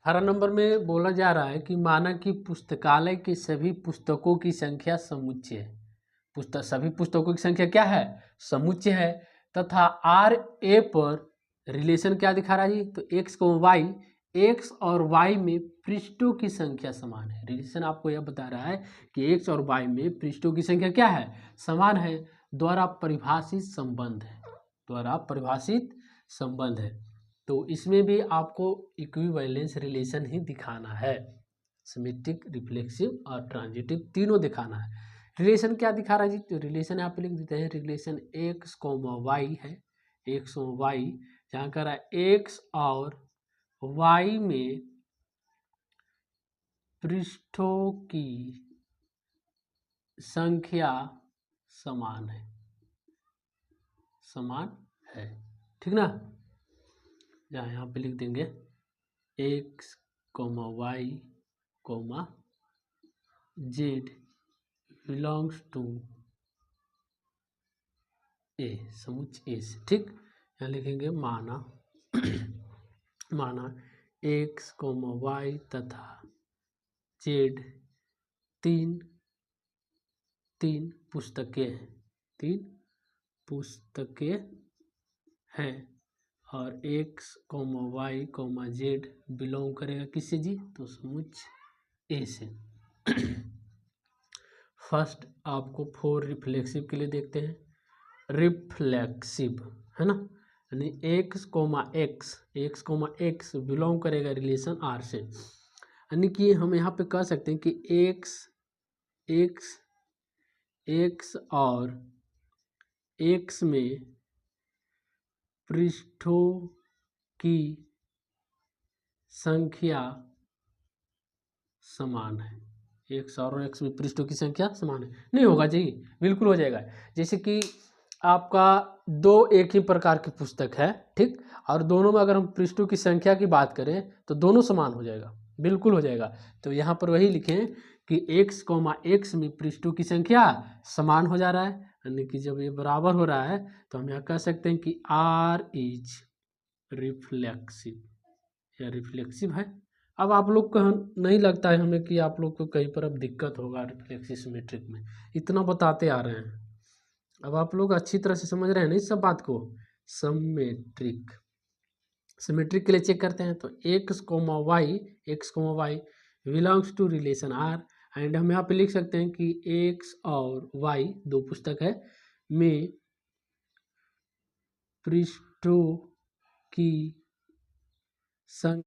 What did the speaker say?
18 number में बोला जा रहा है कि माना कि पुस्तकालय की सभी पुस्तकों की संख्या समुच्चय है। सभी पुस्तकों की संख्या क्या है? समुच्चय है। तथा आर ए पर रिलेशन क्या दिखा रहा है जी? तो एक्स को वाई, एक्स और वाई में पृष्ठों की संख्या समान है। रिलेशन आपको यह बता रहा है कि एक्स और वाई में पृष्ठों की संख्या क्या है? समान है। द्वारा परिभाषित संबंध है, द्वारा परिभाषित संबंध है। तो इसमें भी आपको इक्विवेलेंस रिलेशन ही दिखाना है। सिमेट्रिक, रिफ्लेक्सिव और ट्रांजिटिव तीनों दिखाना है। रिलेशन क्या दिखा रहा है जी? तो रिलेशन यहाँ पे लिख देते हैं, रिलेशन एक्स कोमा वाई है, एक्स और वाई, जहाँ कर रहा है एक्स और वाई में पृष्ठों की संख्या समान है, समान है, ठीक ना। जहाँ यहाँ पे लिख देंगे x comma y comma z belongs to A, समुच्चय ए से, ठीक। यहाँ लिखेंगे माना माना एक्स कोमा वाई तथा जेड तीन पुस्तकें हैं, तीन पुस्तकें हैं और x comma y comma z belong करेगा किससे जी? तो समुच्चय ए से। फर्स्ट आपको 4 रिफ्लेक्सिव के लिए देखते हैं। रिफ्लेक्सिव है ना, यानी एक्स कोमा एक्स बिलोंग करेगा रिलेशन आर से, यानी कि हम यहाँ पे कह सकते हैं कि एक्स और एक्स में पृष्ठों की संख्या समान है। एक्स और एक्स में पृष्ठों की संख्या समान है, नहीं होगा जी, बिल्कुल हो जाएगा। जैसे कि आपका दो एक ही प्रकार की पुस्तक है, ठीक, और दोनों में अगर हम पृष्ठों की संख्या की बात करें तो दोनों समान हो जाएगा, बिल्कुल हो जाएगा। तो यहाँ पर वही लिखें कि एक्स कोमा एक्स में पृष्ठों की संख्या समान हो जा रहा है, यानी कि जब ये बराबर हो रहा है तो हम यहाँ कह सकते हैं कि आर इज रिफ्लेक्सिव, या रिफ्लेक्सिव है। अब आप लोग को नहीं लगता है हमें कि आप लोग को कहीं पर अब दिक्कत होगा रिफ्लेक्सिव सिमेट्रिक में, इतना बताते आ रहे हैं। अब आप लोग अच्छी तरह से समझ रहे हैं ना इस सब बात को। सिमेट्रिक के लिए चेक करते हैं तो x comma y belongs to relation R, and हम यहाँ पे लिख सकते हैं कि एक्स और वाई दो पुस्तक है में पृष्ठों की संख्या